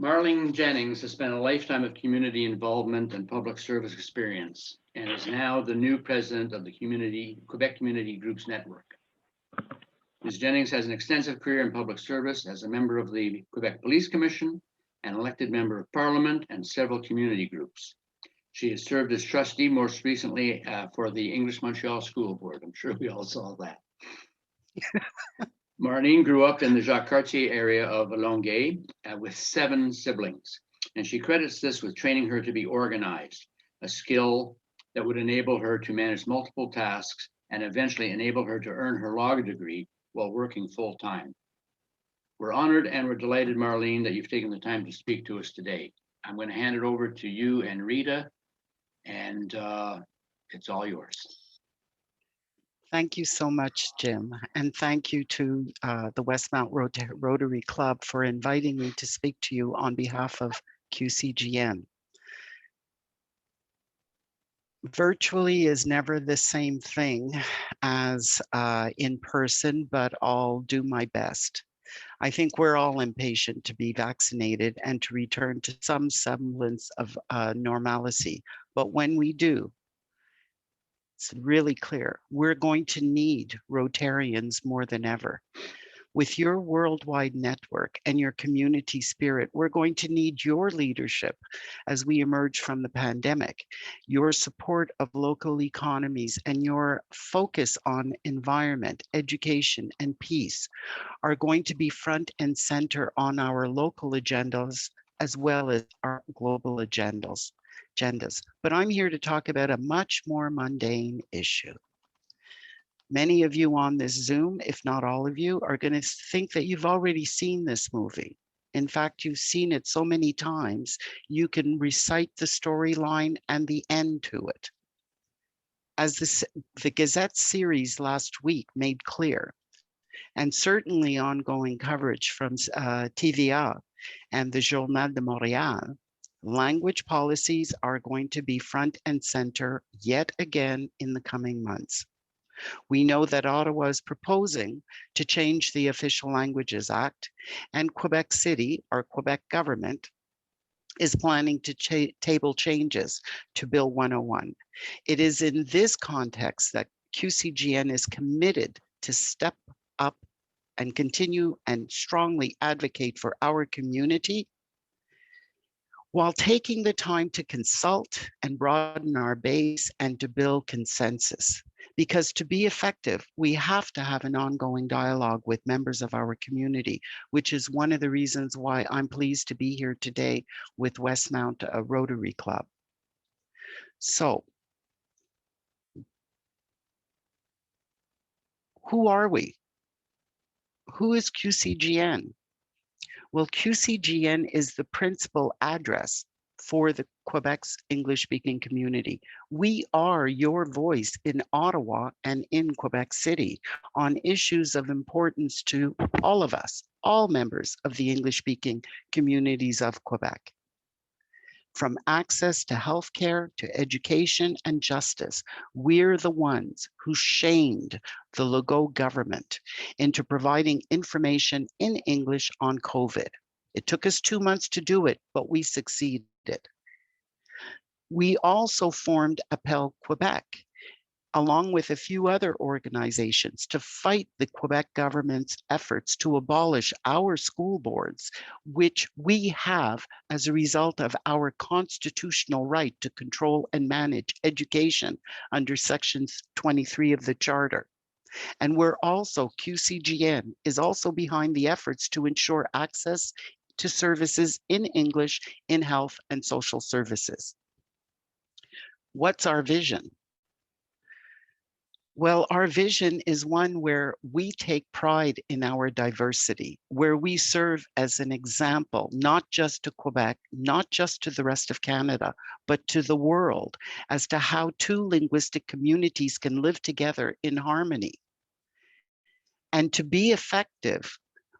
Marlene Jennings has spent a lifetime of community involvement and public service experience and is now the new president of the Quebec Community Groups Network. Ms. Jennings has an extensive career in public service as a member of the Quebec Police Commission, an elected member of Parliament, and several community groups. She has served as trustee most recently for the English Montreal School Board. I'm sure we all saw that. Marlene grew up in the Jacques Cartier area of Longueuil with 7 siblings, and she credits this with training her to be organized, a skill that would enable her to manage multiple tasks and eventually enable her to earn her law degree while working full-time. We're honored and we're delighted, Marlene, that you've taken the time to speak to us today. I'm going to hand it over to you and Rita, and it's all yours. Thank you so much, Jim. And thank you to the Westmount Rotary Club for inviting me to speak to you on behalf of QCGN. Virtually is never the same thing as in person, but I'll do my best. I think we're all impatient to be vaccinated and to return to some semblance of normalcy. But when we do, it's really clear, we're going to need Rotarians more than ever. With your worldwide network and your community spirit, we're going to need your leadership as we emerge from the pandemic, your support of local economies and your focus on environment, education, and peace are going to be front and center on our local agendas as well as our global agendas. But I'm here to talk about a much more mundane issue. Many of you on this Zoom, if not all of you, are going to think that you've already seen this movie. In fact, you've seen it so many times, you can recite the storyline and the end to it. As the Gazette series last week made clear, and certainly ongoing coverage from TVA and the Journal de Montréal, language policies are going to be front and center yet again in the coming months. We know that Ottawa is proposing to change the Official Languages Act, and Quebec City, our Quebec government, is planning to table changes to Bill 101. It is in this context that QCGN is committed to step up and continue and strongly advocate for our community while taking the time to consult and broaden our base and to build consensus. Because to be effective, we have to have an ongoing dialogue with members of our community, which is one of the reasons why I'm pleased to be here today with Westmount Rotary Club. So, who are we? Who is QCGN? Well, QCGN is the principal address for the Quebec's English-speaking community. We are your voice in Ottawa and in Quebec City on issues of importance to all of us, all members of the English-speaking communities of Quebec. From access to healthcare, to education and justice, we're the ones who shamed the Legault government into providing information in English on COVID. It took us 2 months to do it, but we succeeded. We also formed Appel Quebec, along with a few other organizations, to fight the Quebec government's efforts to abolish our school boards, which we have as a result of our constitutional right to control and manage education under Section 23 of the Charter. And we're also, QCGN is also behind the efforts to ensure access to services in English in health and social services. What's our vision? Well, our vision is one where we take pride in our diversity, where we serve as an example, not just to Quebec, not just to the rest of Canada, but to the world as to how 2 linguistic communities can live together in harmony. And to be effective,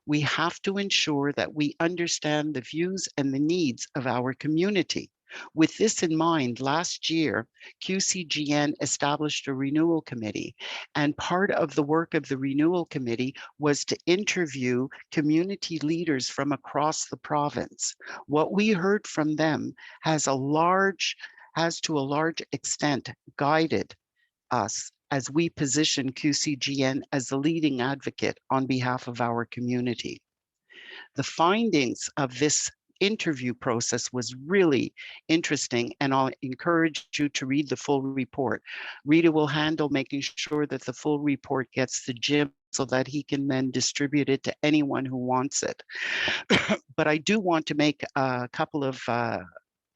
we have to ensure that we understand the views and the needs of our community. With this in mind, last year, QCGN established a renewal committee, and part of the work of the renewal committee was to interview community leaders from across the province. What we heard from them has to a large extent guided us as we position QCGN as the leading advocate on behalf of our community. The findings of this interview process was really interesting, and I'll encourage you to read the full report. Rita will handle making sure that the full report gets to Jim so that he can then distribute it to anyone who wants it. But I do want to make a couple of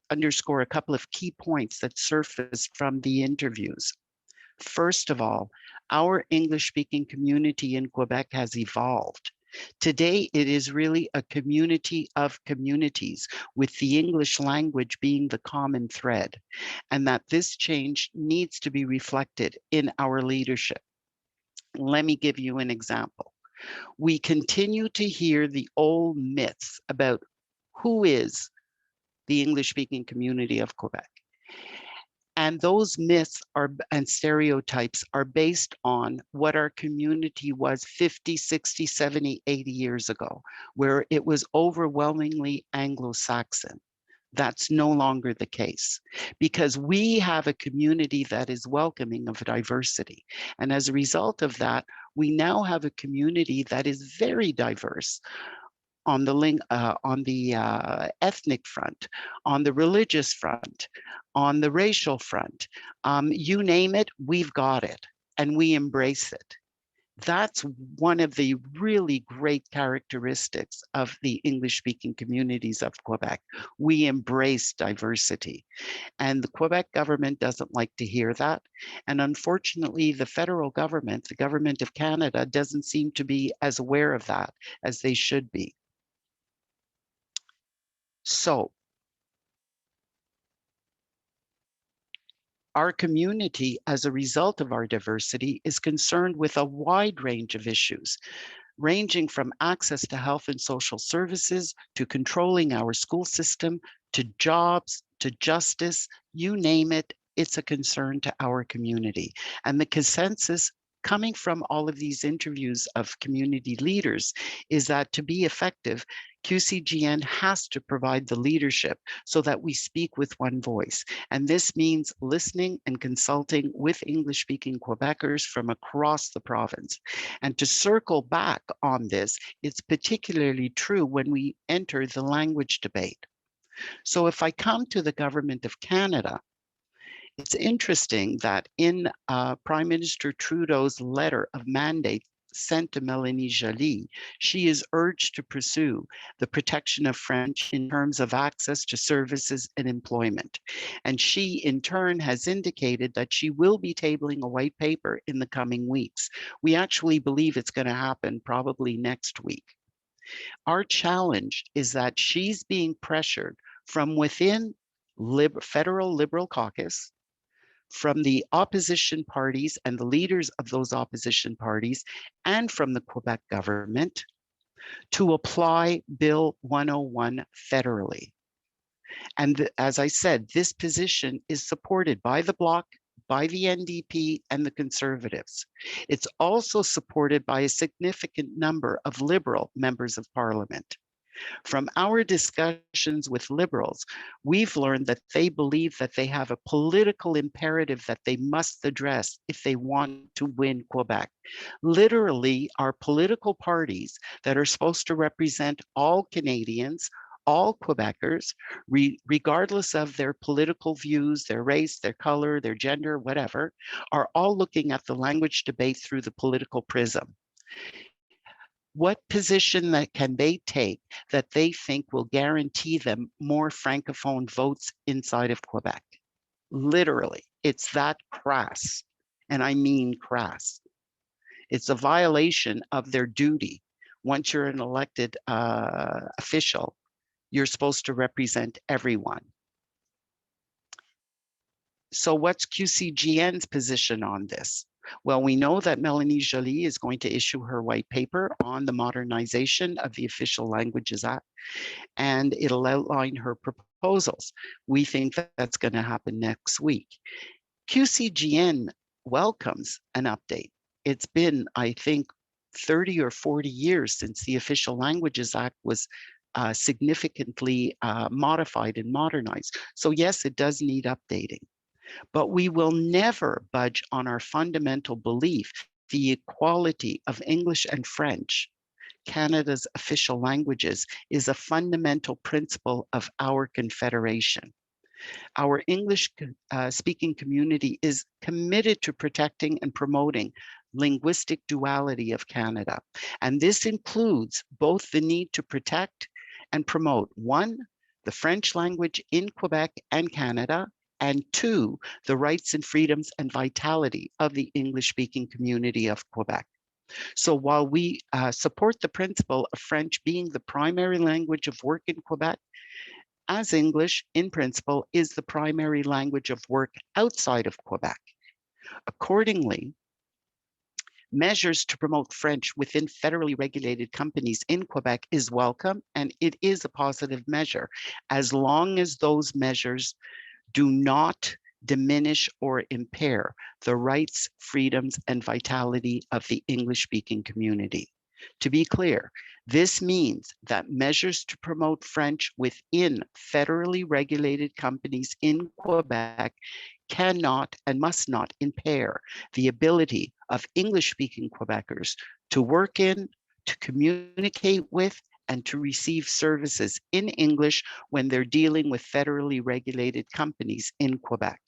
underscore a couple of key points that surfaced from the interviews. First of all, our English-speaking community in Quebec has evolved. Today, it is really a community of communities, with the English language being the common thread, and that this change needs to be reflected in our leadership. Let me give you an example. We continue to hear the old myths about who is the English-speaking community of Quebec. And those myths and stereotypes are based on what our community was 50, 60, 70, 80 years ago, where it was overwhelmingly Anglo-Saxon. That's no longer the case, because we have a community that is welcoming of diversity. And as a result of that, we now have a community that is very diverse on the ethnic front, on the religious front, on the racial front. You name it, we've got it, and we embrace it. That's one of the really great characteristics of the English-speaking communities of Quebec. We embrace diversity, and the Quebec government doesn't like to hear that. And unfortunately, the federal government, the government of Canada, doesn't seem to be as aware of that as they should be. So our community, as a result of our diversity, is concerned with a wide range of issues, ranging from access to health and social services, to controlling our school system, to jobs, to justice, you name it, it's a concern to our community. And the consensus coming from all of these interviews of community leaders is that to be effective, QCGN has to provide the leadership so that we speak with one voice. And this means listening and consulting with English-speaking Quebecers from across the province. And to circle back on this, it's particularly true when we enter the language debate. So if I come to the Government of Canada, it's interesting that in Prime Minister Trudeau's letter of mandate sent to Mélanie Joly, she is urged to pursue the protection of French in terms of access to services and employment. And she, in turn, has indicated that she will be tabling a white paper in the coming weeks. We actually believe it's going to happen probably next week. Our challenge is that she's being pressured from within federal Liberal caucus, from the opposition parties and the leaders of those opposition parties, and from the Quebec government to apply Bill 101 federally. And as I said, this position is supported by the Bloc, by the NDP, and the Conservatives. It's also supported by a significant number of Liberal members of Parliament. From our discussions with Liberals, we've learned that they believe that they have a political imperative that they must address if they want to win Quebec. Literally, our political parties that are supposed to represent all Canadians, all Quebecers, regardless of their political views, their race, their color, their gender, whatever, are all looking at the language debate through the political prism. What position that can they take that they think will guarantee them more Francophone votes inside of Quebec? Literally, it's that crass, and I mean crass. It's a violation of their duty. Once you're an elected official, you're supposed to represent everyone. So what's QCGN's position on this? Well, we know that Melanie Joly is going to issue her white paper on the modernization of the Official Languages Act, and it'll outline her proposals. We think that that's going to happen next week. QCGN welcomes an update. It's been, I think, 30 or 40 years since the Official Languages Act was significantly modified and modernized. So yes, it does need updating, but we will never budge on our fundamental belief, the equality of English and French, Canada's official languages, is a fundamental principle of our confederation. Our English speaking community is committed to protecting and promoting linguistic duality of Canada. And this includes both the need to protect and promote, one, the French language in Quebec and Canada, and two, the rights and freedoms and vitality of the English-speaking community of Quebec. So while we support the principle of French being the primary language of work in Quebec, as English, in principle, is the primary language of work outside of Quebec. Accordingly, measures to promote French within federally regulated companies in Quebec is welcome, and it is a positive measure, as long as those measures do not diminish or impair the rights, freedoms, and vitality of the English-speaking community. To be clear, this means that measures to promote French within federally regulated companies in Quebec cannot and must not impair the ability of English-speaking Quebecers to work in, to communicate with, and to receive services in English when they're dealing with federally regulated companies in Quebec.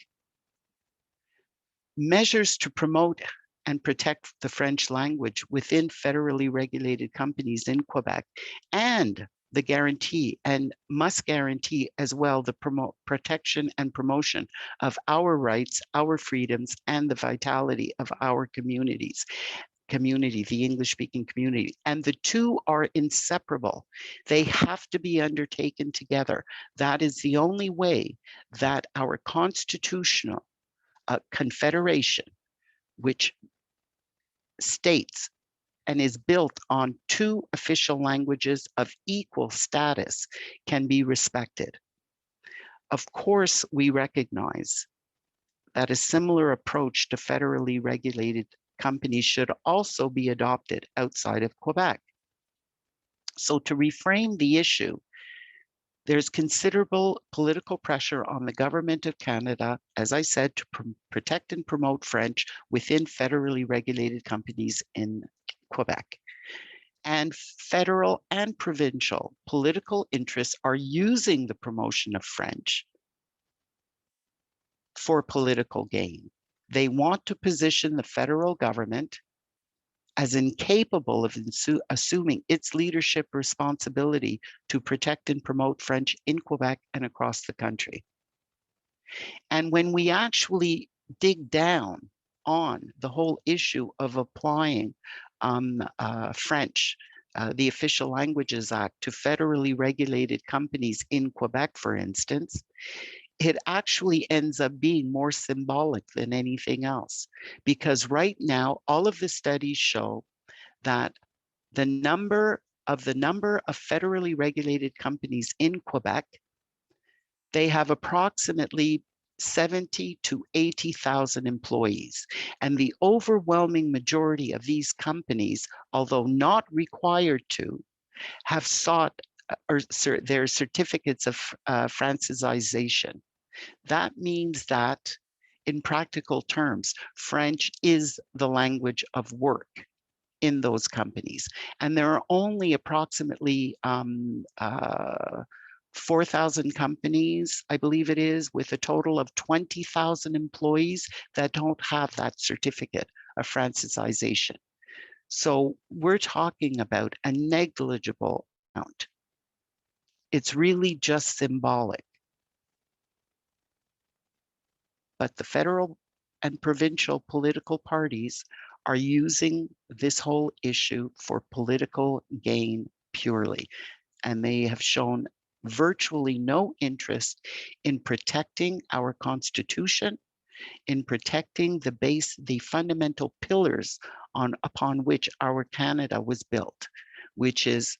Measures to promote and protect the French language within federally regulated companies in Quebec, and the guarantee and must guarantee as well the protection and promotion of our rights, our freedoms, and the vitality of our community, the English-speaking community. And the two are inseparable. They have to be undertaken together. That is the only way that our constitutional confederation, which states and is built on two official languages of equal status, can be respected. Of course, we recognize that a similar approach to federally regulated companies should also be adopted outside of Quebec. So to reframe the issue, there's considerable political pressure on the government of Canada, as I said, to protect and promote French within federally regulated companies in Quebec. And federal and provincial political interests are using the promotion of French for political gain. They want to position the federal government as incapable of assuming its leadership responsibility to protect and promote French in Quebec and across the country. And when we actually dig down on the whole issue of applying French, the Official Languages Act, to federally regulated companies in Quebec, for instance, it actually ends up being more symbolic than anything else. Because right now, all of the studies show that the number of federally regulated companies in Quebec, they have approximately 70 to 80,000 employees. And the overwhelming majority of these companies, although not required to, have sought their certificates of francization. That means that, in practical terms, French is the language of work in those companies. And there are only approximately 4,000 companies, I believe it is, with a total of 20,000 employees that don't have that certificate of francization. So we're talking about a negligible amount. It's really just symbolic. But the federal and provincial political parties are using this whole issue for political gain purely. And they have shown virtually no interest in protecting our Constitution in protecting the fundamental pillars upon which our Canada was built, which is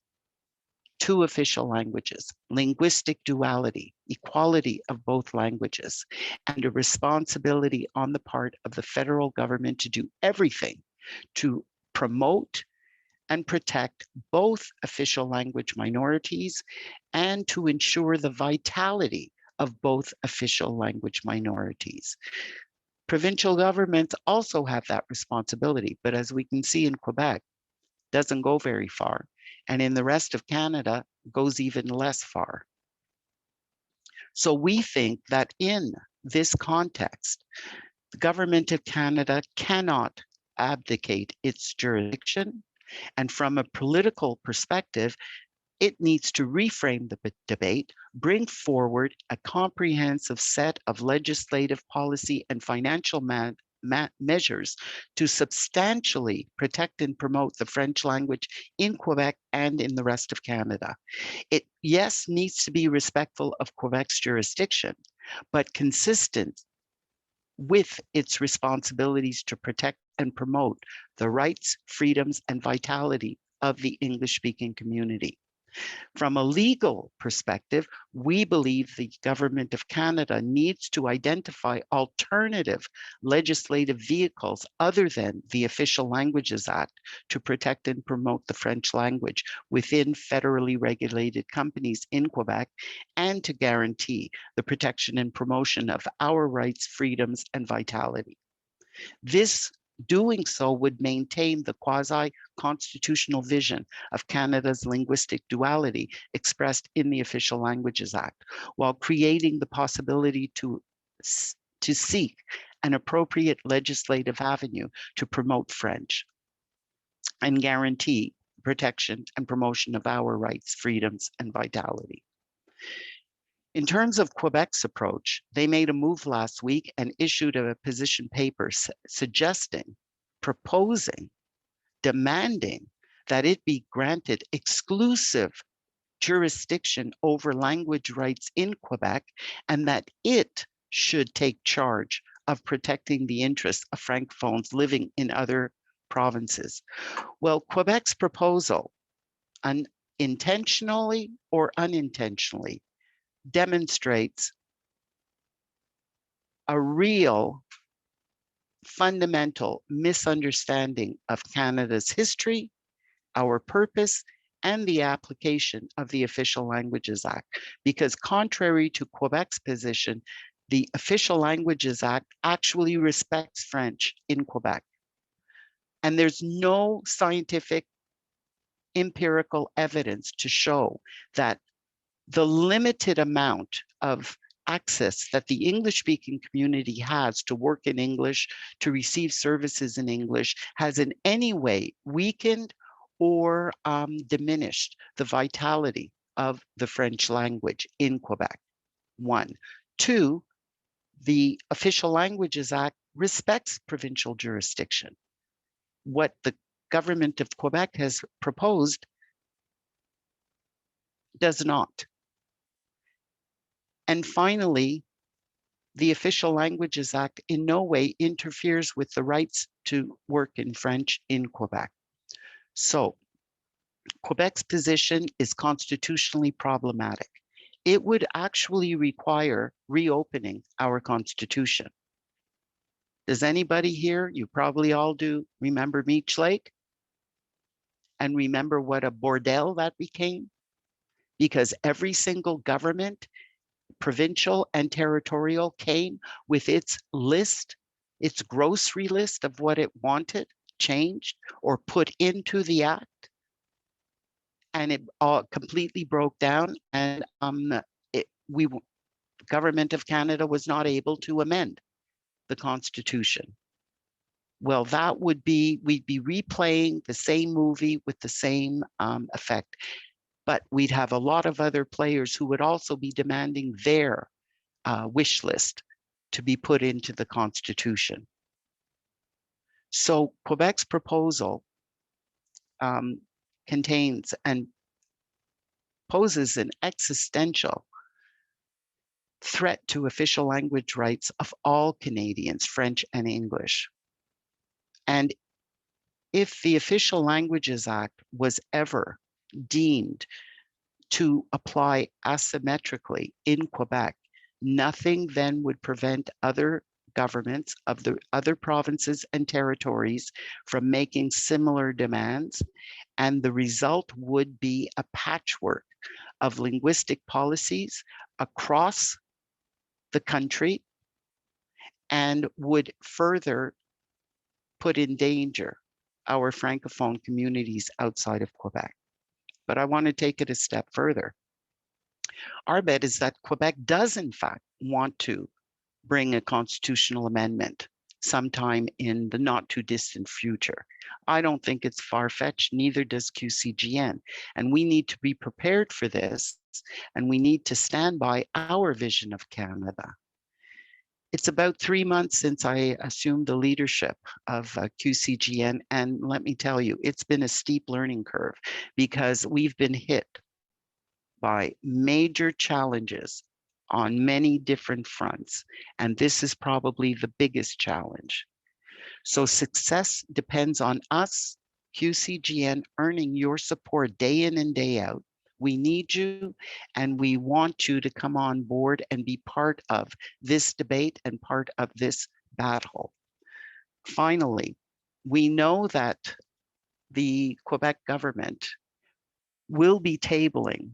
two official languages, linguistic duality, equality of both languages, and a responsibility on the part of the federal government to do everything to promote and protect both official language minorities and to ensure the vitality of both official language minorities. Provincial governments also have that responsibility, but as we can see in Quebec, doesn't go very far. And in the rest of Canada, goes even less far. So we think that in this context, the government of Canada cannot abdicate its jurisdiction. And from a political perspective, it needs to reframe the debate, bring forward a comprehensive set of legislative, policy, and financial measures to substantially protect and promote the French language in Quebec and in the rest of Canada. It, yes, needs to be respectful of Quebec's jurisdiction, but consistent with its responsibilities to protect and promote the rights, freedoms, and vitality of the English-speaking community. From a legal perspective, we believe the Government of Canada needs to identify alternative legislative vehicles other than the Official Languages Act to protect and promote the French language within federally regulated companies in Quebec and to guarantee the protection and promotion of our rights, freedoms, and vitality. This doing so would maintain the quasi-constitutional vision of Canada's linguistic duality expressed in the Official Languages Act, while creating the possibility to seek an appropriate legislative avenue to promote French and guarantee protection and promotion of our rights, freedoms, and vitality. In terms of Quebec's approach, they made a move last week and issued a position paper suggesting, proposing, demanding that it be granted exclusive jurisdiction over language rights in Quebec and that it should take charge of protecting the interests of Francophones living in other provinces. Well, Quebec's proposal, intentionally or unintentionally, demonstrates a real fundamental misunderstanding of Canada's history, our purpose, and the application of the Official Languages Act. Because contrary to Quebec's position, the Official Languages Act actually respects French in Quebec. And there's no scientific empirical evidence to show that the limited amount of access that the English-speaking community has to work in English, to receive services in English, has in any way weakened or diminished the vitality of the French language in Quebec, one. Two, the Official Languages Act respects provincial jurisdiction. What the government of Quebec has proposed does not. And finally, the Official Languages Act in no way interferes with the rights to work in French in Quebec. So, Quebec's position is constitutionally problematic. It would actually require reopening our constitution. Does anybody here, you probably all do, remember Meech Lake? And remember what a bordel that became? Because every single government, provincial and territorial, came with its list, its grocery list of what it wanted changed or put into the act. And it all completely broke down, and the government of Canada was not able to amend the Constitution. Well, that would be, we'd be replaying the same movie with the same effect. But we'd have a lot of other players who would also be demanding their wish list to be put into the Constitution. So Quebec's proposal contains and poses an existential threat to official language rights of all Canadians, French and English. And if the Official Languages Act was ever deemed to apply asymmetrically in Quebec, nothing then would prevent other governments of the other provinces and territories from making similar demands. And the result would be a patchwork of linguistic policies across the country and would further put in danger our Francophone communities outside of Quebec. But I want to take it a step further. Our bet is that Quebec does, in fact, want to bring a constitutional amendment sometime in the not too distant future. I don't think it's far-fetched, neither does QCGN. And we need to be prepared for this, and we need to stand by our vision of Canada. It's about 3 months since I assumed the leadership of QCGN, and let me tell you, it's been a steep learning curve because we've been hit by major challenges on many different fronts, and this is probably the biggest challenge. So success depends on us, QCGN, earning your support day in and day out. We need you, and we want you to come on board and be part of this debate and part of this battle. Finally, we know that the Quebec government will be tabling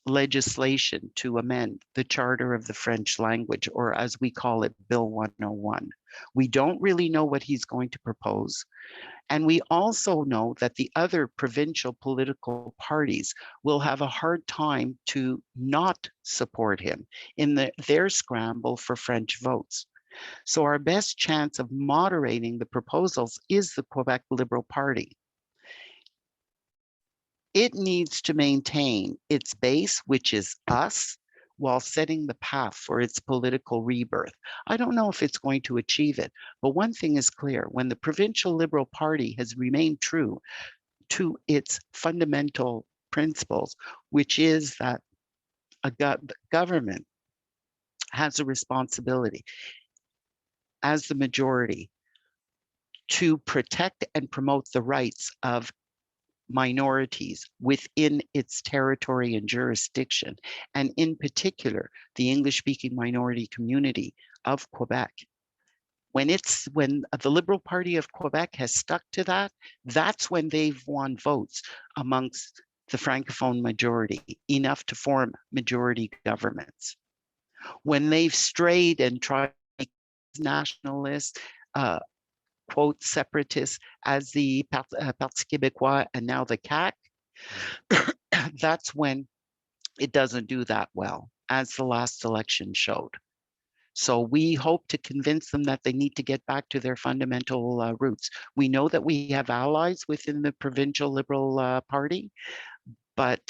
legislation to amend the Charter of the French Language, or as we call it, Bill 101. We don't really know what he's going to propose. And we also know that the other provincial political parties will have a hard time to not support him in their scramble for French votes. So our best chance of moderating the proposals is the Quebec Liberal Party. It needs to maintain its base, which is us, while setting the path for its political rebirth. I don't know if it's going to achieve it, but one thing is clear: when the Provincial Liberal Party has remained true to its fundamental principles, which is that the government has a responsibility as the majority to protect and promote the rights of minorities within its territory and jurisdiction, and in particular, the English-speaking minority community of Quebec. When the Liberal Party of Quebec has stuck to that, that's when they've won votes amongst the Francophone majority, enough to form majority governments. When they've strayed and tried to be nationalists, quote, separatists, as the Parti Québécois and now the CAQ, that's when it doesn't do that well, as the last election showed. So we hope to convince them that they need to get back to their fundamental roots. We know that we have allies within the Provincial Liberal Party, but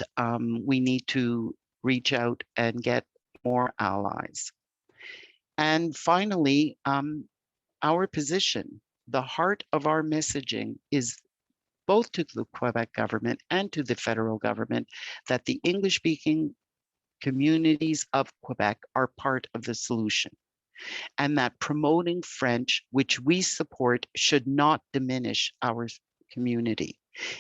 we need to reach out and get more allies. And finally, our position, the heart of our messaging is both to the Quebec government and to the federal government that the English-speaking communities of Quebec are part of the solution, and that promoting French, which we support, should not diminish our community.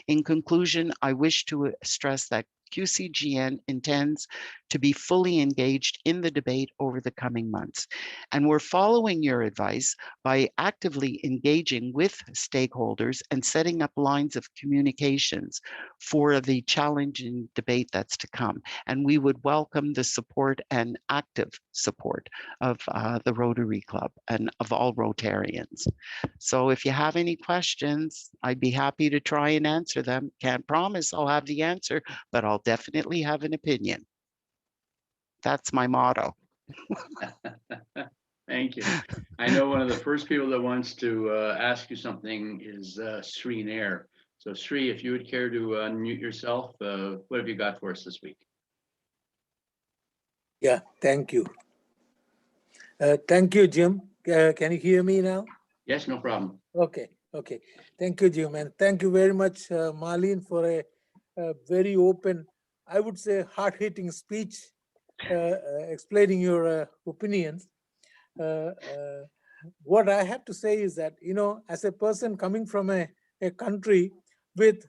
In conclusion, I wish to stress that QCGN intends to be fully engaged in the debate over the coming months. And we're following your advice by actively engaging with stakeholders and setting up lines of communications for the challenging debate that's to come. And we would welcome the support and active support of the Rotary Club and of all Rotarians. So if you have any questions, I'd be happy to try and answer them. Can't promise I'll have the answer, but I'll definitely have an opinion. That's my motto. Thank you. I know one of the first people that wants to ask you something is Sri Nair. So Sri, if you would care to unmute yourself, what have you got for us this week? Yeah, thank you. Thank you, Jim. Can you hear me now? Yes, no problem. Okay. Thank you, Jim. And thank you very much, Marlene, for a very open, I would say, hard-hitting speech. explaining your opinions. What I have to say is that, as a person coming from a country with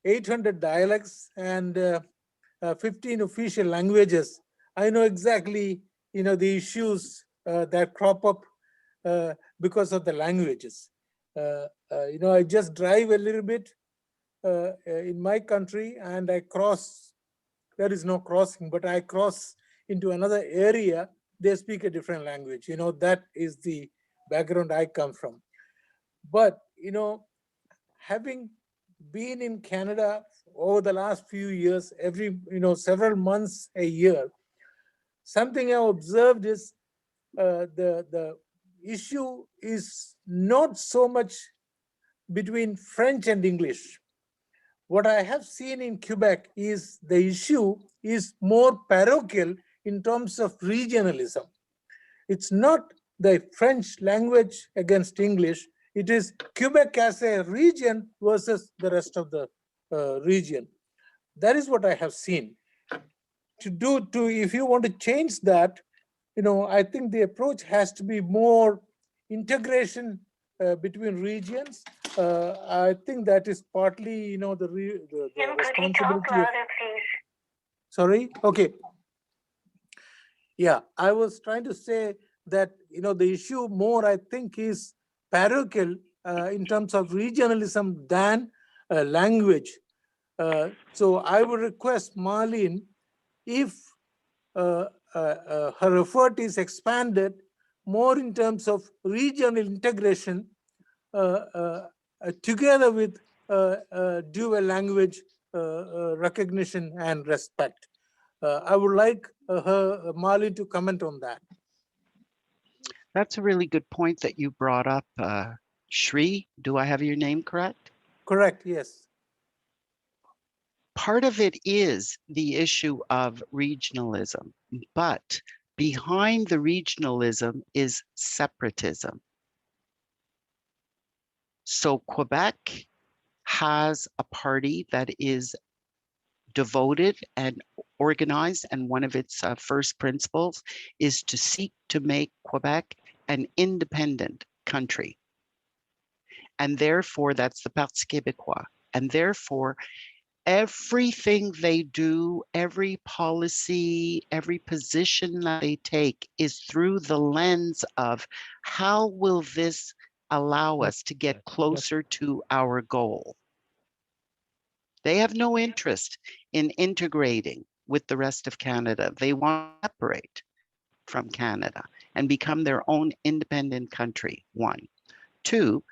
800 dialects and 15 official languages, I know exactly, the issues that crop up because of the languages. I just drive a little bit in my country and I cross, there is no crossing, but I cross into another area, they speak a different language. That is the background I come from. But, having been in Canada over the last few years, several months a year, something I observed is the issue is not so much between French and English. What I have seen in Quebec is the issue is more parochial in terms of regionalism. It's not the French language against English. It is Quebec as a region versus the rest of the region. That is what I have seen. If you want to change that, I think the approach has to be more integration between regions. I think that is partly, the responsibility of... Sorry? Okay. Yeah, I was trying to say that, the issue more, I think, is parochial in terms of regionalism than language. So I would request Marlene, if her effort is expanded more in terms of regional integration together with dual language recognition and respect. I would like Marlene to comment on that. That's a really good point that you brought up. Shri, do I have your name correct? Correct, yes. Part of it is the issue of regionalism, but behind the regionalism is separatism. So Quebec has a party that is devoted and organized, and one of its first principles is to seek to make Quebec an independent country. And therefore, that's the Parti Québécois. And therefore, everything they do, every policy, every position that they take is through the lens of how will this allow us to get closer to our goal? They have no interest in integrating with the rest of Canada. They want to separate from Canada and become their own independent country, one. Two,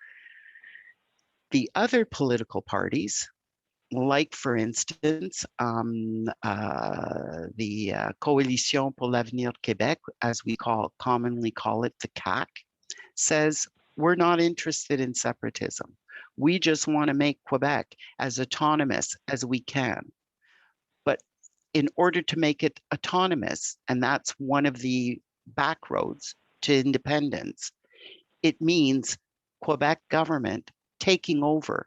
the other political parties, like for instance, the Coalition pour l'Avenir Québec, as we commonly call it, the CAQ, says we're not interested in separatism. We just want to make Quebec as autonomous as we can. But in order to make it autonomous, and that's one of the backroads to independence, it means Quebec government taking over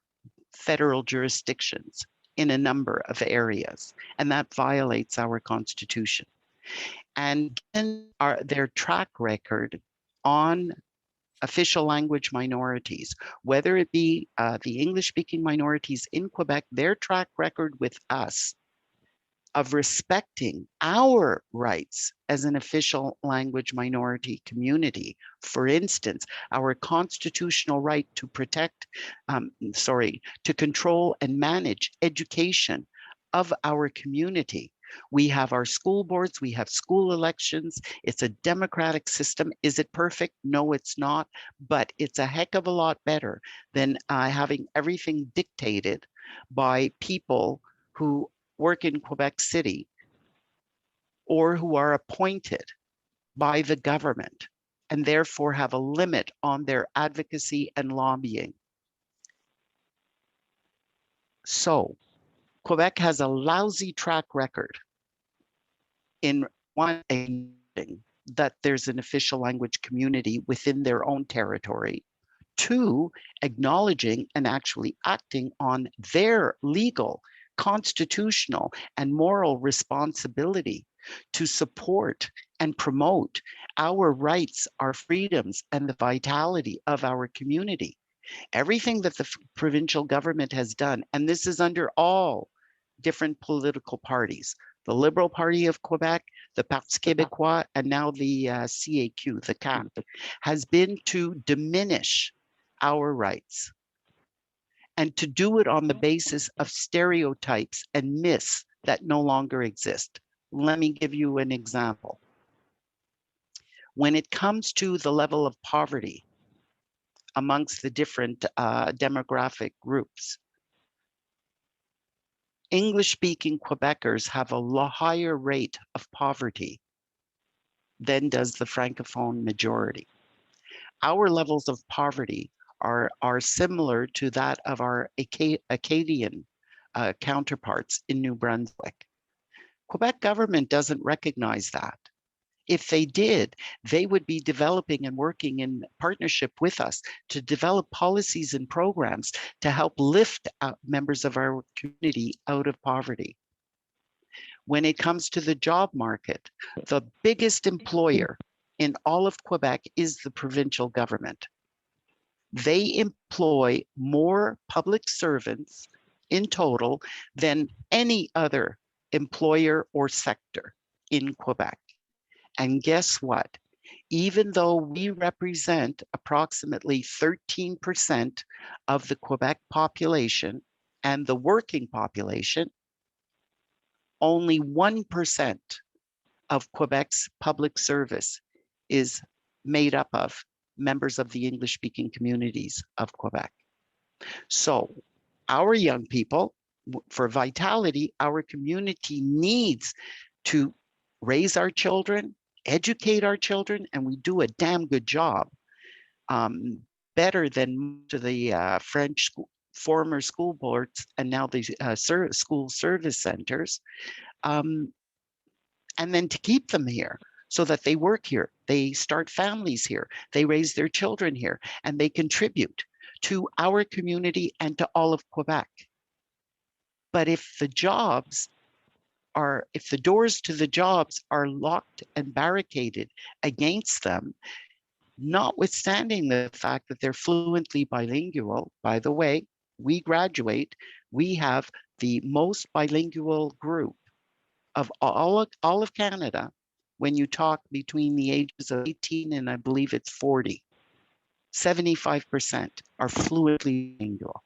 federal jurisdictions in a number of areas, and that violates our constitution. And their track record on official language minorities, whether it be the English-speaking minorities in Quebec, their track record with us of respecting our rights as an official language minority community. For instance, our constitutional right to protect, to control and manage education of our community. We have our school boards, we have school elections. It's a democratic system. Is it perfect? No, it's not, but it's a heck of a lot better than having everything dictated by people who work in Quebec City or who are appointed by the government and therefore have a limit on their advocacy and lobbying. So Quebec has a lousy track record in one, that there's an official language community within their own territory. Two, acknowledging and actually acting on their legal, constitutional, and moral responsibility to support and promote our rights, our freedoms, and the vitality of our community. Everything that the provincial government has done, and this is under all different political parties, the Liberal Party of Quebec, the Parti Québécois, and now the CAQ, the CAP, has been to diminish our rights and to do it on the basis of stereotypes and myths that no longer exist. Let me give you an example. When it comes to the level of poverty amongst the different demographic groups, English-speaking Quebecers have a higher rate of poverty than does the Francophone majority. Our levels of poverty are similar to that of our Acadian counterparts in New Brunswick. Quebec government doesn't recognize that. If they did, they would be developing and working in partnership with us to develop policies and programs to help lift members of our community out of poverty. When it comes to the job market, the biggest employer in all of Quebec is the provincial government. They employ more public servants in total than any other employer or sector in Quebec. And guess what? Even though we represent approximately 13% of the Quebec population and the working population, only 1% of Quebec's public service is made up of members of the English-speaking communities of Quebec. So our young people, for vitality, our community needs to raise our children, educate our children, and we do a damn good job, better than most of the French former school boards and now the school service centers, and then to keep them here so that they work here, they start families here, they raise their children here, and they contribute to our community and to all of Quebec. But if the doors to the jobs are locked and barricaded against them, notwithstanding the fact that they're fluently bilingual, by the way, we have the most bilingual group of all of Canada when you talk between the ages of 18 and I believe it's 40. 75% are fluently bilingual.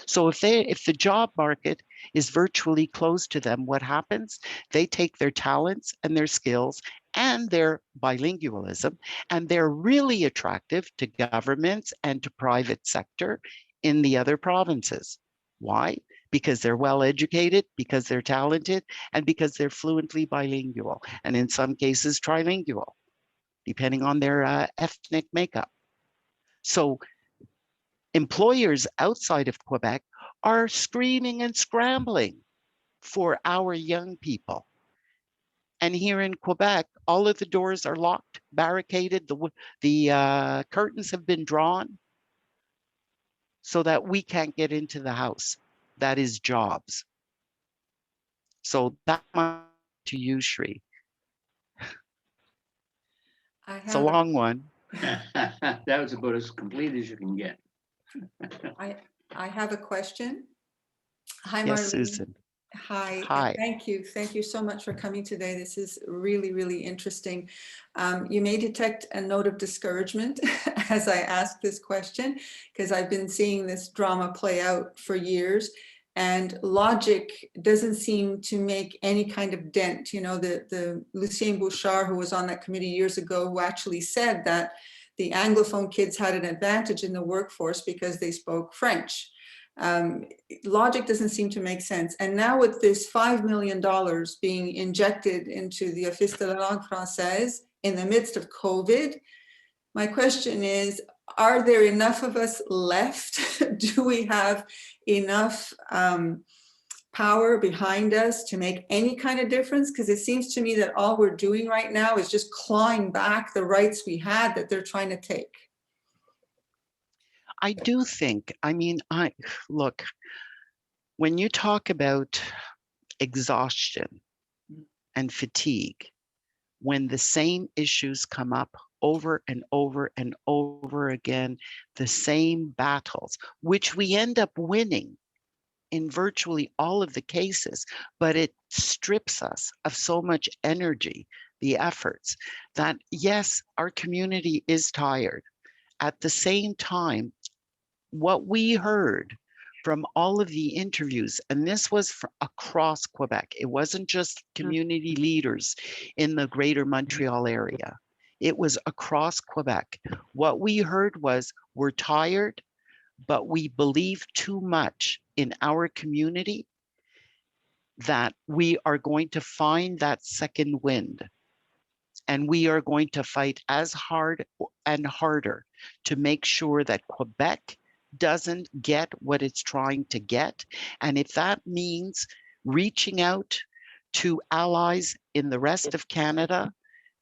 So if the job market is virtually closed to them, what happens? They take their talents and their skills and their bilingualism, and they're really attractive to governments and to private sector in the other provinces. Why? Because they're well educated, because they're talented, and because they're fluently bilingual, and in some cases trilingual, depending on their ethnic makeup. So employers outside of Quebec are screaming and scrambling for our young people. And here in Quebec, all of the doors are locked, barricaded, the curtains have been drawn so that we can't get into the house. That is jobs. So that's to you, Shri. It's a long one. That was about as complete as you can get. I have a question. Hi, Yes, Marlene. Susan. Hi. Hi. Thank you. Thank you so much for coming today. This is really, really interesting. You may detect a note of discouragement as I ask this question, because I've been seeing this drama play out for years, and logic doesn't seem to make any kind of dent. You know, the Lucien Bouchard, who was on that committee years ago, who actually said that the Anglophone kids had an advantage in the workforce because they spoke French. Logic doesn't seem to make sense. And now with this $5 million being injected into the Office de la Langue Française in the midst of COVID, my question is, are there enough of us left? Do we have enough power behind us to make any kind of difference? Because it seems to me that all we're doing right now is just clawing back the rights we had that they're trying to take. I do think, look, when you talk about exhaustion, and fatigue when the same issues come up over and over and over again, the same battles, which we end up winning in virtually all of the cases, but it strips us of so much energy, the efforts, that yes, our community is tired. At the same time, what we heard from all of the interviews, and this was across Quebec, it wasn't just community leaders in the greater Montreal area, it was across Quebec. What we heard was, we're tired, but we believe too much in our community that we are going to find that second wind. And we are going to fight as hard and harder to make sure that Quebec doesn't get what it's trying to get. And if that means reaching out to allies in the rest of Canada,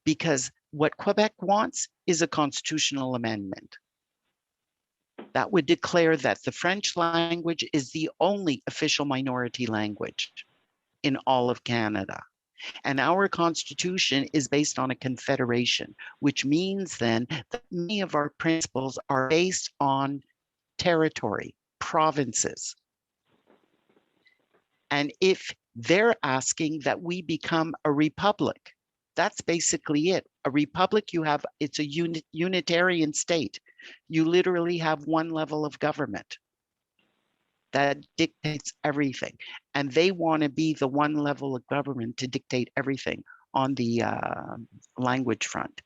because what Quebec wants is a constitutional amendment that would declare that the French language is the only official minority language in all of Canada. And our constitution is based on a confederation, which means then that many of our principles are based on territory, provinces. And if they're asking that we become a republic, that's basically it. A republic, it's a unitarian state. You literally have one level of government that dictates everything. And they want to be the one level of government to dictate everything on the language front.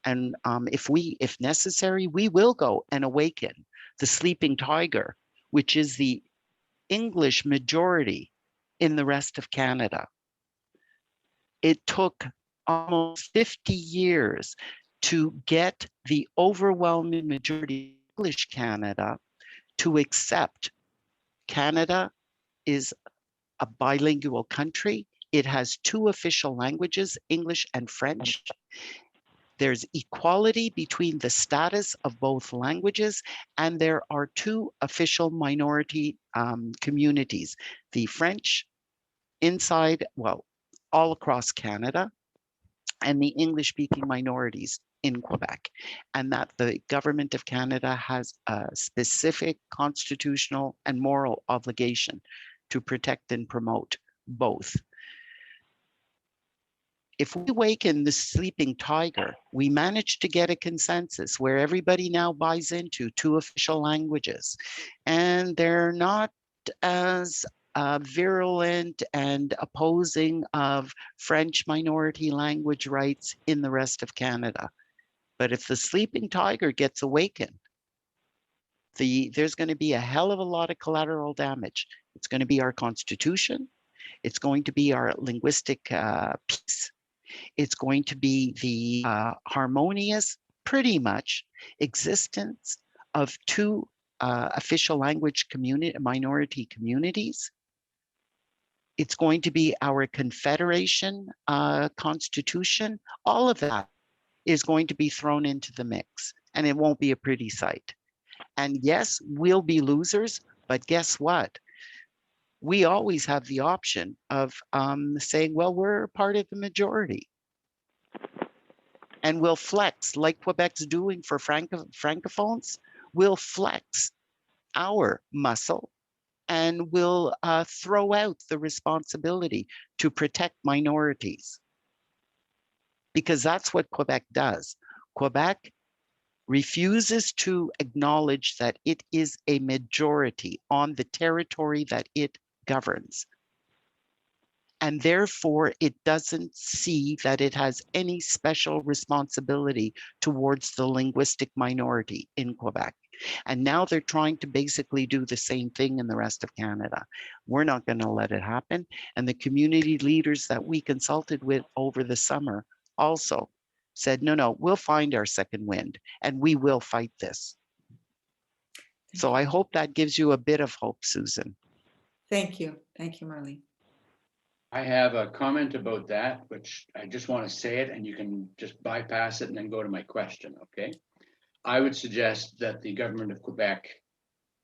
And if necessary, we will go and awaken the sleeping tiger, which is the English majority in the rest of Canada. It took almost 50 years to get the overwhelming majority of English Canada to accept Canada is a bilingual country. It has two official languages, English and French. There's equality between the status of both languages, and there are two official minority communities, the French inside, well, all across Canada, and the English-speaking minorities in Quebec, and that the government of Canada has a specific constitutional and moral obligation to protect and promote both. If we awaken the sleeping tiger, we manage to get a consensus where everybody now buys into two official languages, and they're not as virulent and opposing of French minority language rights in the rest of Canada. But if the sleeping tiger gets awakened, there's going to be a hell of a lot of collateral damage. It's going to be our constitution. It's going to be our linguistic peace. It's going to be the harmonious, pretty much, existence of two official language minority communities. It's going to be our confederation constitution. All of that is going to be thrown into the mix, and it won't be a pretty sight. And yes, we'll be losers, but guess what? We always have the option of saying, well, we're part of the majority. And we'll flex, like Quebec's doing for francophones, we'll flex our muscle and we'll throw out the responsibility to protect minorities. Because that's what Quebec does. Quebec refuses to acknowledge that it is a majority on the territory that it governs. And therefore, it doesn't see that it has any special responsibility towards the linguistic minority in Quebec. And now they're trying to basically do the same thing in the rest of Canada. We're not going to let it happen. And the community leaders that we consulted with over the summer also said, no, we'll find our second wind and we will fight this. So I hope that gives you a bit of hope, Susan. Thank you. Thank you, Marlene. I have a comment about that, which I just want to say it and you can just bypass it and then go to my question, okay? I would suggest that the government of Quebec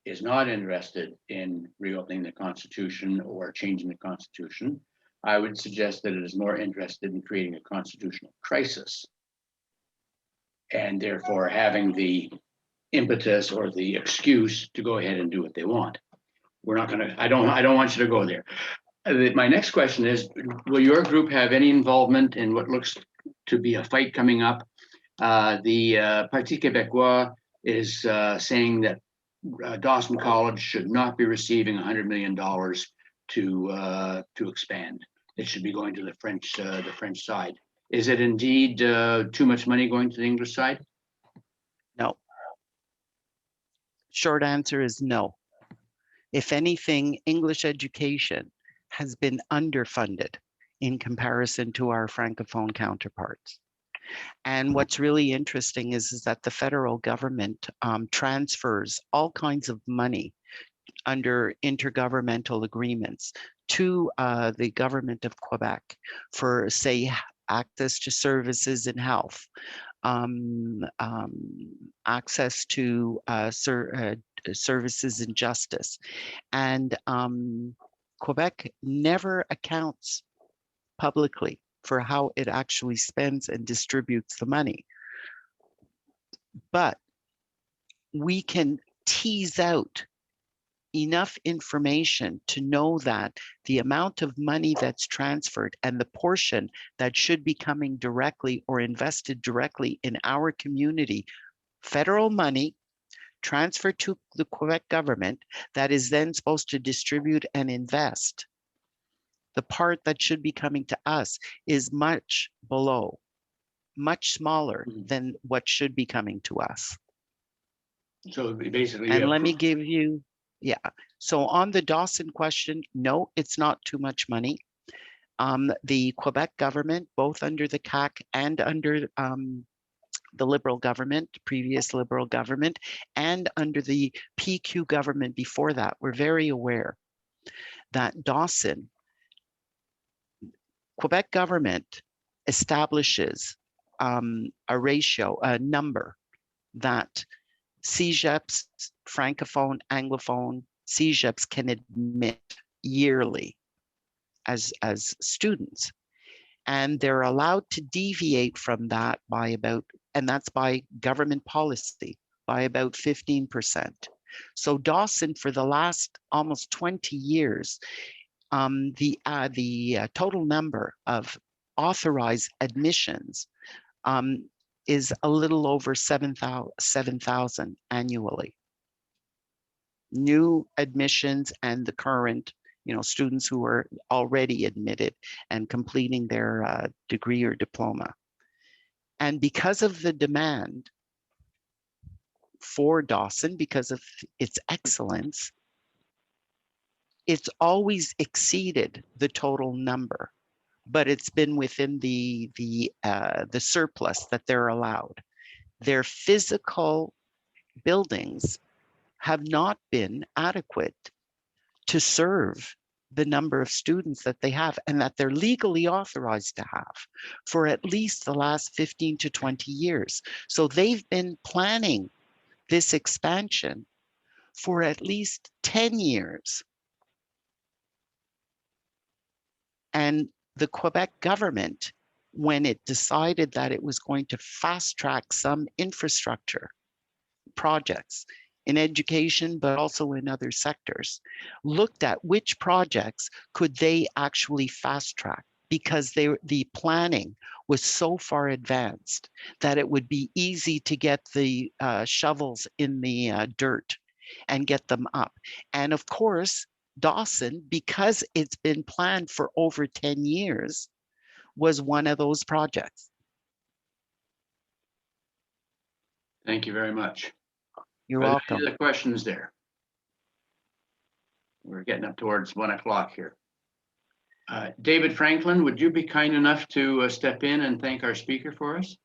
is not interested in reopening the Constitution or changing the Constitution. I would suggest that it is more interested in creating a constitutional crisis and therefore having the impetus or the excuse to go ahead and do what they want. We're not gonna, I don't want you to go there. My next question is, will your group have any involvement in what looks to be a fight coming up? The Parti Québécois is saying that Dawson College should not be receiving $100 million to expand. It should be going to the French side. Is it indeed too much money going to the English side? No. Short answer is no. If anything, English education has been underfunded in comparison to our Francophone counterparts. And what's really interesting is that the federal government transfers all kinds of money under intergovernmental agreements to the government of Quebec for, say, access to services in health, access to services in justice. And Quebec never accounts publicly for how it actually spends and distributes the money. But we can tease out enough information to know that the amount of money that's transferred and the portion that should be coming directly or invested directly in our community, federal money transferred to the Quebec government that is then supposed to distribute and invest. The part that should be coming to us is much below, much smaller than what should be coming to us. So basically, and let me give you, yeah. So on the Dawson question, no, it's not too much money. The Quebec government, both under the CAQ and under the Liberal government, previous Liberal government, and under the PQ government before that, we're very aware that Dawson, Quebec government establishes a ratio, a number that CEGEPs, Francophone, Anglophone, CEGEPs can admit yearly as students. And they're allowed to deviate from that by about, and that's by government policy, by about 15%. So Dawson, for the last almost 20 years, the total number of authorized admissions is a little over 7,000 annually. New admissions and the current, students who are already admitted and completing their degree or diploma. And because of the demand for Dawson, because of its excellence, it's always exceeded the total number, but it's been within the surplus that they're allowed. Their physical buildings have not been adequate to serve the number of students that they have and that they're legally authorized to have for at least the last 15 to 20 years. So they've been planning this expansion for at least 10 years. And the Quebec government, when it decided that it was going to fast track some infrastructure projects in education, but also in other sectors, looked at which projects could they actually fast track, because the planning was so far advanced that it would be easy to get the shovels in the dirt and get them up. And of course, Dawson, because it's been planned for over 10 years, was one of those projects. Thank you very much. You're Are there welcome. any other questions there? We're getting up towards 1 o'clock here. David Franklin, would you be kind enough to step in and thank our speaker for us?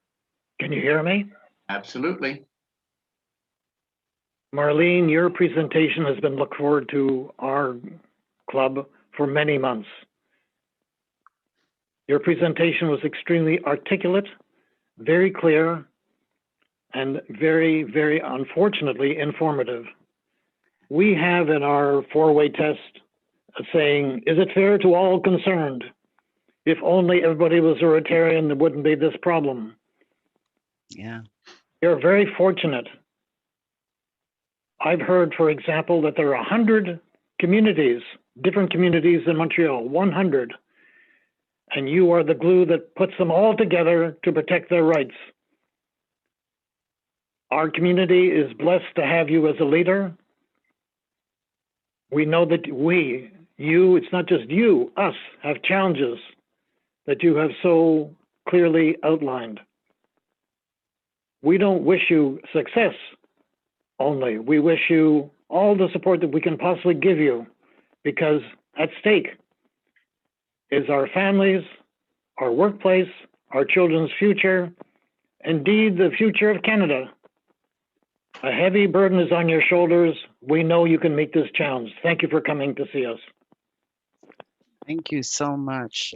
Can you hear me? Absolutely. Marlene, your presentation has been looked forward to our club for many months. Your presentation was extremely articulate, very clear, and very, very unfortunately informative. We have in our four-way test a saying, is it fair to all concerned? If only everybody was a Rotarian, there wouldn't be this problem. Yeah. You're very fortunate. I've heard, for example, that there are 100 communities, different communities in Montreal, 100. And you are the glue that puts them all together to protect their rights. Our community is blessed to have you as a leader. We know that you, it's not just you, us, have challenges that you have so clearly outlined. We don't wish you success only. We wish you all the support that we can possibly give you, because at stake is our families, our workplace, our children's future, indeed the future of Canada. A heavy burden is on your shoulders. We know you can meet this challenge. Thank you for coming to see us. Thank you so much.